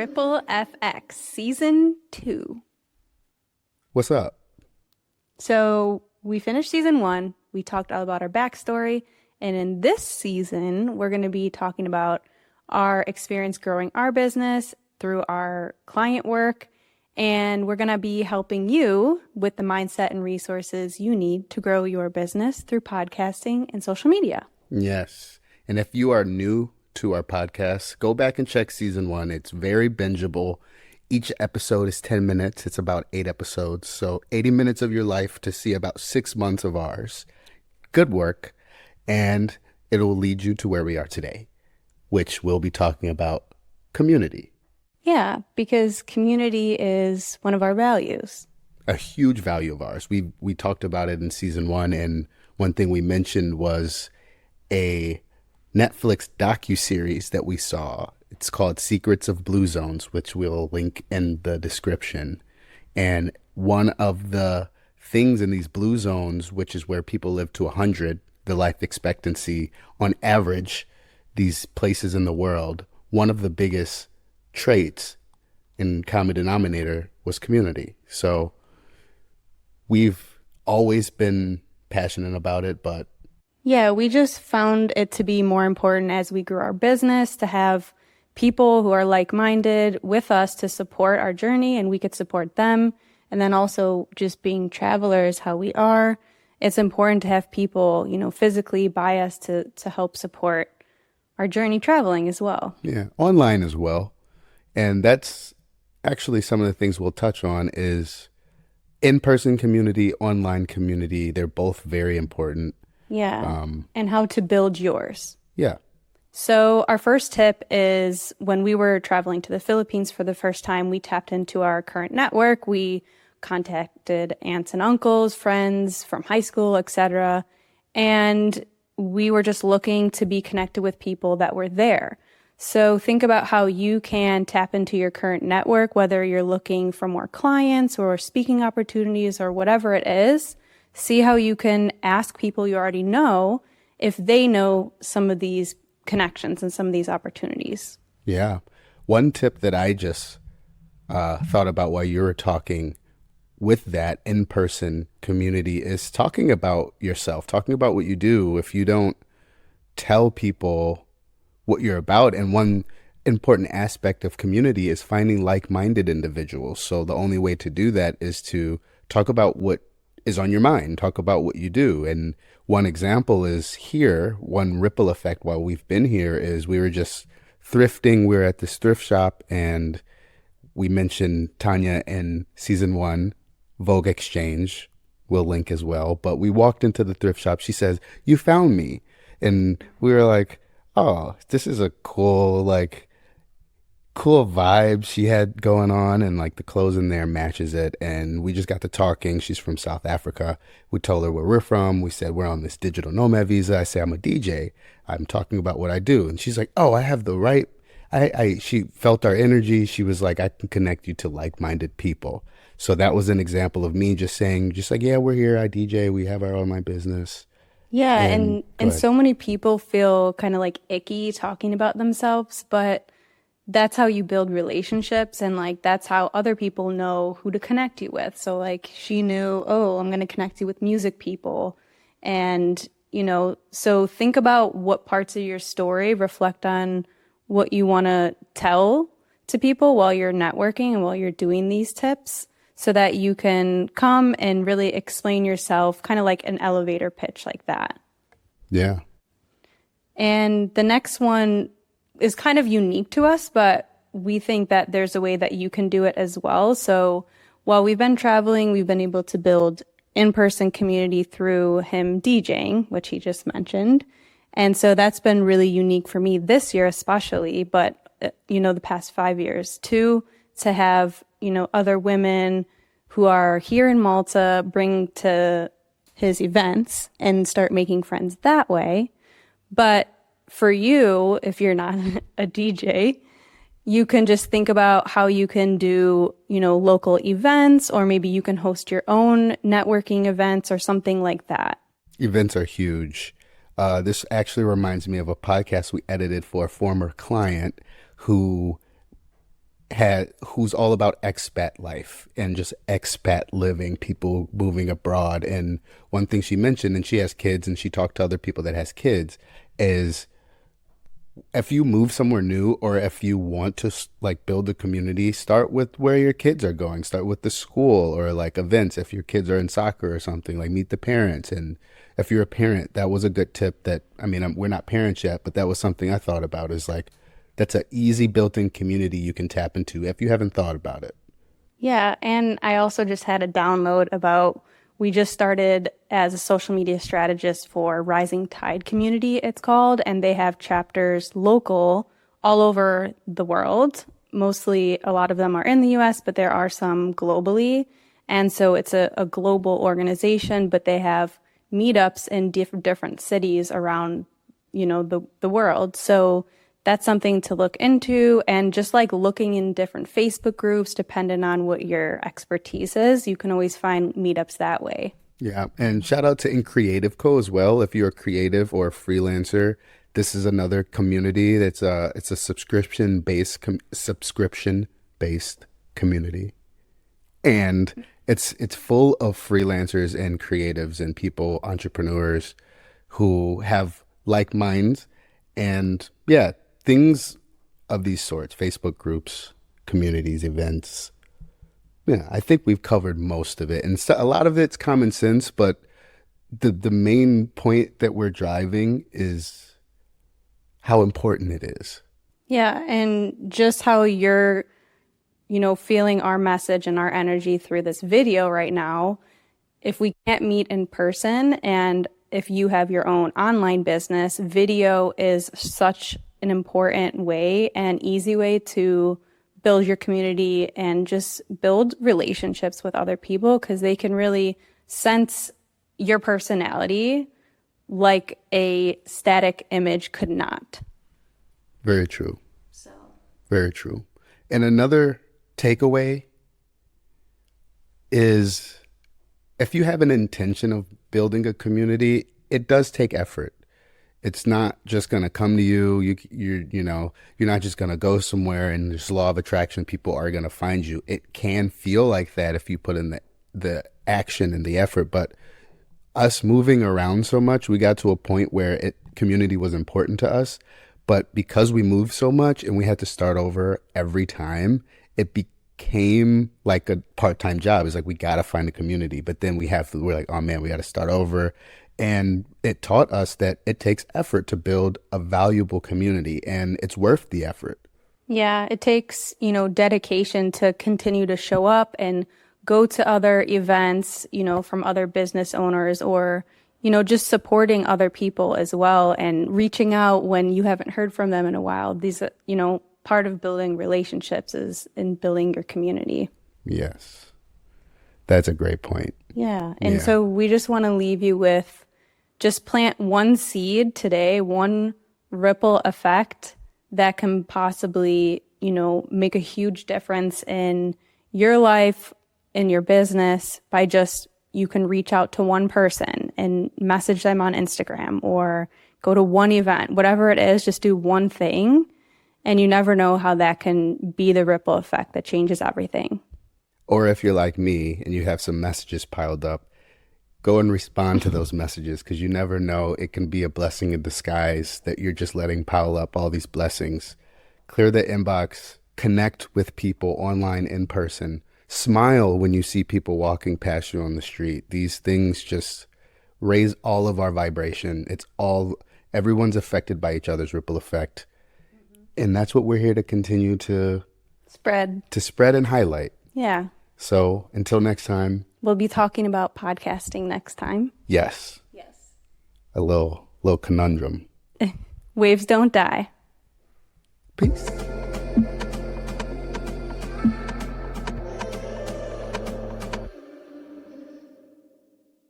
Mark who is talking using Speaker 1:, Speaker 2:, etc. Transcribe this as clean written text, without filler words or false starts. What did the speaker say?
Speaker 1: Ripple FX Season 2.
Speaker 2: What's up?
Speaker 1: So we finished Season 1. We talked all about our backstory. And in this season, we're going to be talking about our experience growing our business through our client work. And we're going to be helping you with the mindset and resources you need to grow your business through podcasting and social media.
Speaker 2: Yes. And if you are new to our podcast, go back and check Season 1. It's very bingeable. Each episode is 10 minutes. It's about 8 episodes. So 80 minutes of your life to see about 6 months of ours. Good work. And it will lead you to where we are today, which we'll be talking about community.
Speaker 1: Yeah, because community is one of our values.
Speaker 2: A huge value of ours. We talked about it in Season 1, and one thing we mentioned was a Netflix docuseries that we saw. It's called Secrets of Blue Zones, which we'll link in the description. And one of the things in these blue zones, which is where people live to 100, the life expectancy on average, these places in the world, one of the biggest traits in common denominator was community. So we've always been passionate about it, but
Speaker 1: yeah, we just found it to be more important as we grew our business to have people who are like-minded with us to support our journey, and we could support them. And then also just being travelers, how we are, it's important to have people, physically by us to help support our journey traveling as well.
Speaker 2: yeah, online as well. And that's actually some of the things we'll touch on is in-person community, online community. They're both very important.
Speaker 1: Yeah, and how to build yours.
Speaker 2: Yeah.
Speaker 1: So our first tip is when we were traveling to the Philippines for the first time, we tapped into our current network. We contacted aunts and uncles, friends from high school, etc. And we were just looking to be connected with people that were there. So think about how you can tap into your current network, whether you're looking for more clients or speaking opportunities or whatever it is. See how you can ask people you already know if they know some of these connections and some of these opportunities.
Speaker 2: Yeah. One tip that I just thought about while you were talking with that in-person community is talking about yourself, talking about what you do. If you don't tell people what you're about, and one important aspect of community is finding like-minded individuals. So the only way to do that is to talk about what is on your mind, talk about what you do. And one example is here, one ripple effect while we've been here is we were just thrifting. We were at this thrift shop, and we mentioned Tanya in Season 1, Vogue Exchange. We'll link as well. But we walked into the thrift shop. She says, "You found me." And we were like, oh, this is a cool vibe she had going on, and like the clothes in there matches it. And we just got to talking. She's from South Africa. We told her where we're from. We said we're on this digital nomad visa. I say I'm a DJ. I'm talking about what I do. And she's like, oh, I have the right. She felt our energy. She was like, I can connect you to like-minded people. So that was an example of me just saying, just like, yeah, we're here. I DJ. We have our online business.
Speaker 1: Yeah, and so many people feel kind of like icky talking about themselves, but that's how you build relationships, and like that's how other people know who to connect you with. So like she knew, oh, I'm going to connect you with music people. And, so think about what parts of your story reflect on what you want to tell to people while you're networking and while you're doing these tips, so that you can come and really explain yourself kind of like an elevator pitch like that.
Speaker 2: Yeah.
Speaker 1: And the next one is kind of unique to us, but we think that there's a way that you can do it as well. So while we've been traveling, we've been able to build in-person community through him DJing, which he just mentioned. And so that's been really unique for me this year especially, but the past 5 years too, to have other women who are here in Malta bring to his events and start making friends that way. But for you, if you're not a DJ, you can just think about how you can do, local events, or maybe you can host your own networking events or something like that.
Speaker 2: Events are huge. This actually reminds me of a podcast we edited for a former client who who's all about expat life and just expat living, people moving abroad. And one thing she mentioned, and she has kids and she talked to other people that has kids, is if you move somewhere new or if you want to like build a community, start with where your kids are going, start with the school or like events. If your kids are in soccer or something, like meet the parents. And if you're a parent, that was a good tip that, I mean, we're not parents yet, but that was something I thought about, is like, that's an easy built-in community you can tap into if you haven't thought about it.
Speaker 1: Yeah, and I also just had a download about, we just started as a social media strategist for Rising Tide Community, it's called, and they have chapters local all over the world. Mostly, a lot of them are in the US, but there are some globally. And so it's a global organization, but they have meetups in different cities around, the world. So that's something to look into. And just like looking in different Facebook groups, depending on what your expertise is, you can always find meetups that way.
Speaker 2: Yeah. And shout out to In Creative Co as well. If you're a creative or a freelancer, this is another community it's a subscription based community. And it's full of freelancers and creatives and people, entrepreneurs who have like minds. And yeah, things of these sorts, Facebook groups, communities, events. Yeah, I think we've covered most of it. And so, a lot of it's common sense, but the main point that we're driving is how important it is.
Speaker 1: Yeah, and just how you're, feeling our message and our energy through this video right now. If we can't meet in person, and if you have your own online business, video is such an important way and easy way to build your community and just build relationships with other people, because they can really sense your personality like a static image could not.
Speaker 2: Very true. Very true. And another takeaway is, if you have an intention of building a community, it does take effort. It's not just going to come to you. You're not just going to go somewhere and there's law of attraction, people are going to find you. It can feel like that if you put in the action and the effort. But us moving around so much, we got to a point where community was important to us. But because we moved so much and we had to start over every time, it became like a part-time job. It's like, we got to find a community. But then we're like, oh man, we got to start over. And it taught us that it takes effort to build a valuable community, and it's worth the effort.
Speaker 1: Yeah, it takes, dedication to continue to show up and go to other events, from other business owners, or, just supporting other people as well, and reaching out when you haven't heard from them in a while. These, part of building relationships is in building your community.
Speaker 2: Yes. That's a great point.
Speaker 1: Yeah. And so we just want to leave you with, just plant one seed today, one ripple effect that can possibly, make a huge difference in your life, in your business, by just, you can reach out to one person and message them on Instagram or go to one event, whatever it is, just do one thing. And you never know how that can be the ripple effect that changes everything.
Speaker 2: Or if you're like me and you have some messages piled up, go and respond to those messages, because you never know. It can be a blessing in disguise that you're just letting pile up all these blessings. Clear the inbox, connect with people online, in person. Smile when you see people walking past you on the street. These things just raise all of our vibration. Everyone's affected by each other's ripple effect. And that's what we're here to continue to spread and highlight.
Speaker 1: Yeah.
Speaker 2: So until next time.
Speaker 1: We'll be talking about podcasting next time.
Speaker 2: Yes. A little conundrum.
Speaker 1: Waves don't die.
Speaker 2: Peace.